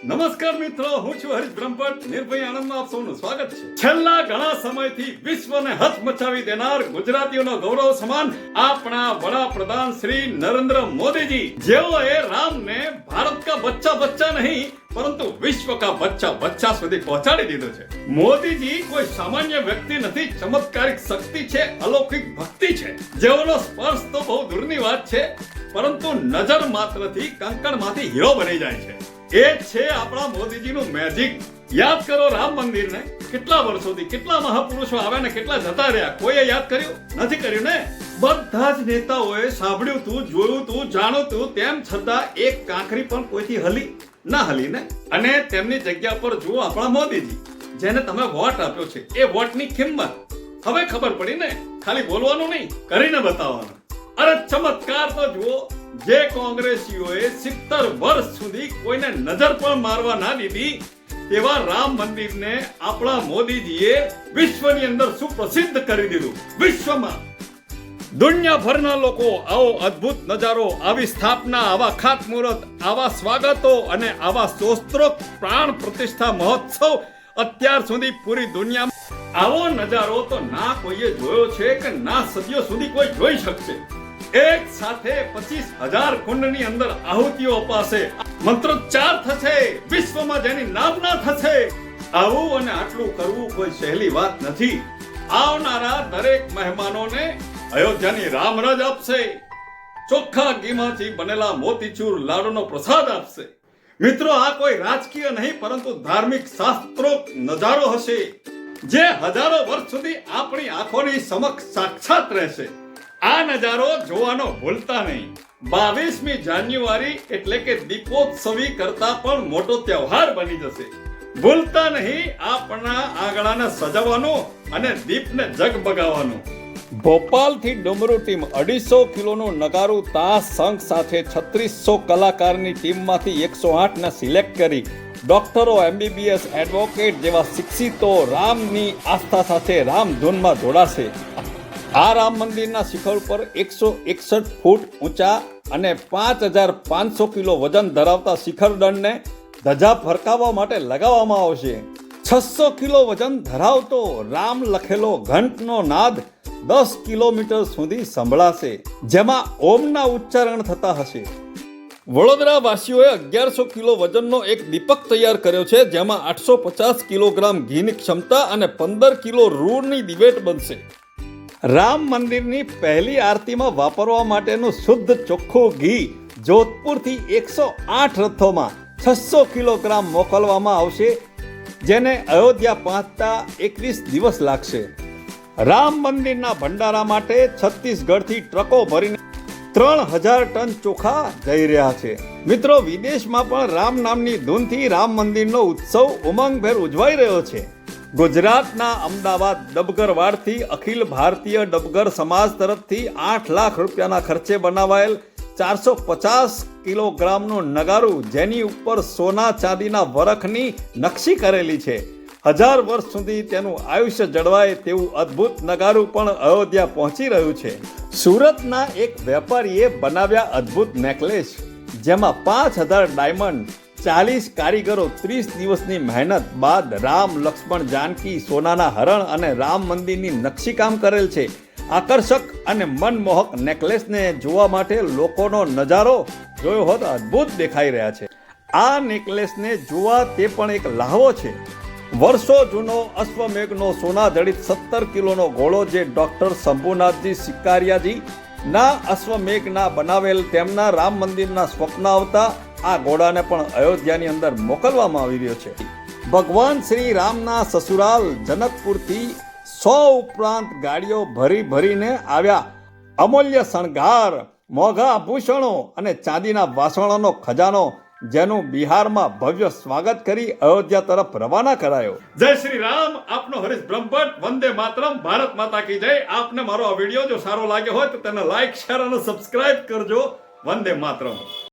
નમસ્કાર મિત્રો, હું છું હરીશ બ્રહ્મભટ્ટ. નિર્ભય આનંદમાં આપ સૌનું સ્વાગત છે. છેલ્લા ઘણા સમયથી વિશ્વને હચમચાવી દેનાર ગુજરાતીઓનો ગૌરવ સમાન આપણા વડાપ્રધાન શ્રી નરેન્દ્ર મોદીજી, જેઓએ રામને ભારત કા બચ્ચા નહીં પરંતુ વિશ્વ કા બચ્ચા સુધી પહોંચાડી દીધો છે. મોદીજી કોઈ સામાન્ય વ્યક્તિ નથી, ચમત્કારિક શક્તિ છે, અલૌકિક ભક્તિ છે, જેઓનો સ્પર્શ તો બહુ દૂરની વાત છે, પરંતુ નજર માત્રથી કંકણમાંથી હીરો બની જાય છે. એ છે આપણા મોદીજીનું મેજિક. યાદ કરો રામ મંદિરને, કેટલા વર્ષોથી કેટલા મહાપુરુષો આવ્યા ને કેટલા જતા રહ્યા. કોઈએ યાદ કર્યું નથી? કર્યું ને. બધા જ નેતાઓએ સાંભળ્યું તું, જોયું તું, જાણ્યું તું, તેમ છતાં એક કાંકરી પણ કોઈથી ના હલી ને. અને તેમની જગ્યા પર જુઓ આપણા મોદીજી, જેને તમે વોટ આપ્યો છે. એ વોટની કિંમત હવે ખબર પડી ને. ખાલી બોલવાનું નહીં, કરીને બતાવવાનું. અરે ચમત્કાર તો જુઓ. જે કોંગ્રેસીઓએ 70 વર્ષ સુધી કોઈને નજર પણ મારવા ના દીધી, તેવા રામ મંદિરને આપણા મોદીજીએ વિશ્વની અંદર સુપ્રસિદ્ધ કરી દીધું. વિશ્વમાં દુનિયાભરના લોકો આવો અદ્ભુત નજારો, આવી સ્થાપના, આવા ખાતમુહૂર્ત, આવા સ્વાગતો અને આવા શોસ્ત્રોક્ત પ્રાણ પ્રતિષ્ઠા મહોત્સવ અત્યાર સુધી પૂરી દુનિયામાં આવો નજારો તો ના કોઈએ જોયો છે કે ના સદીઓ સુધી કોઈ જોઈ શકશે. એક સાથે 25,000 કુંડની અંદર આહુતિઓ અપાશે, મંત્રોચ્ચાર થશે, વિશ્વમાં જેની નામના થશે. આવું અને આટલું કરવું કોઈ સહેલી વાત નથી. આવનારા દરેક મહેમાનોને અયોધ્યાની રામરાજ આપશે, ચોખ્ખા ઘીમાંથી બનેલા મોતીચૂર લાડુનો પ્રસાદ આપશે. મિત્રો, આ કોઈ રાજકીય નહીં પરંતુ ધાર્મિક શાસ્ત્રોક્ત નજારો હશે, જે હજારો વર્ષ સુધી આપણી આંખોની સમક્ષ સાક્ષાત રહેશે. આ નજારો જોવાનો ભૂલતા નહીં. 22મી જાન્યુઆરી એટલે કે દીપોત્સવી કરતા પણ મોટો તહેવાર બની જશે. ભૂલતા નહીં આપણા આંગણાને સજાવવાનું અને દીપને જગબગાવવાનું. ભોપાલથી ડુમરુ ટીમ 250 કિલોનું નગારું તાશ સંઘ સાથે 3600 કલાકારની ટીમમાંથી 108 ને સિલેક્ટ કરી ડોક્ટરો, MBBS, એડવોકેટ જેવા શિક્ષિતો રામની આસ્થા સાથે રામધૂનમાં જોડાશે. આ રામ મંદિરના શિખર ઉપર 161 ફૂટ ઊંચા અને 5500 કિલો વજન ધરાવતા શિખર દંડને ધજા ફરકાવવા માટે લગાવવામાં આવશે. 600 કિલો વજન ધરાવતો રામ લખેલો ઘંટનો નાદ 10 કિલોમીટર સુધી સંભળાશે, જેમાં ઓમના ઉચ્ચારણ થતા હશે. વડોદરા વાસીઓએ 1100 કિલો વજનનો એક દીપક તૈયાર કર્યો છે, જેમાં 850 કિલોગ્રામ ઘીની ક્ષમતા અને 15 કિલો રૂની દિવેટ બનશે. રામ મંદિરની પહેલી આરતીમાં વાપરવા માટેનું શુદ્ધ ચોખ્ખું ઘી જોધપુરથી 108 રથોમાં 600 કિલોગ્રામ મોકલવામાં આવશે, જેને અયોધ્યા પહોંચતા 21 દિવસ લાગશે. રામ મંદિરના ભંડારા માટે છત્તીસગઢથી ટ્રકો ભરીને 3000 ટન ચોખા જઈ રહ્યા છે. મિત્રો, વિદેશમાં પણ રામ નામની ધૂનથી રામ મંદિરનો ઉત્સવ ઉમંગભેર ઉજવાઈ રહ્યો છે. ગુજરાતના અમદાવાદ ડબગરવાડથી અખિલ ભારતીય ડબગર સમાજ તરફથી 8 લાખ રૂપિયાના ખર્ચે બનાવાયેલ 450 કિલોગ્રામનું નગારું, જેની ઉપર સોના ચાંદીના વરખની નકશી કરેલી છે. 1000 વર્ષ સુધી તેનું આયુષ્ય જળવાય તેવું અદ્ભુત નગારું પણ અયોધ્યા પહોંચી રહ્યું છે. સુરતના એક વેપારીએ બનાવ્યા અદ્ભુત નેકલેસ, જેમાં 5000 ડાયમંડ, 40 કારીગરો 30 દિવસની મહેનત બાદ રામ, લક્ષ્મણ, જાનકી, સોનાના હરણ અને રામ મંદિરની નકશીકામ કરેલ છે. આકર્ષક અને મનમોહક નેકલેસને જોવા માટે લોકોનો નજારો જોયો હોત અદ્ભુત દેખાઈ રહ્યા છે. આ નેકલેસને જોવા તે પણ એક લહાવો છે. વર્ષો જૂનો અશ્વમેઘનો સોના જડિત 17 કિલોનો ઘોડો, જે ડોક્ટર શંભુનાથજી સિકારિયાજી ના અશ્વમેઘના બનાવેલ તેમના રામ મંદિરના સ્વપ્ન આવતા આ ઘોડાને પણ અયોધ્યાની અંદર મોકલવામાં આવી રહ્યો છે. ભગવાન શ્રી રામના સસુરાલ જનકપુરથી 100 ઉપરાંત ગાડીઓ ભરીને આવ્યા અમૂલ્ય શણગાર, મોંઘા આભૂષણો અને ચાંદીના વાસણોનો ખજાનો, જેનું બિહારમાં ભવ્ય સ્વાગત કરી અયોધ્યા તરફ રવાના કરાયો. જય શ્રી રામ. આપનો હરીશ બ્રહ્મભટ્ટ. વંદે માતરમ. ભારત માતા કી જય. આપને મારો આ વિડીયો જો સારો લાગ્યો હોય તો તેને લાઈક, શેર અને સબસ્ક્રાઇબ કરજો. વંદે માતરમ.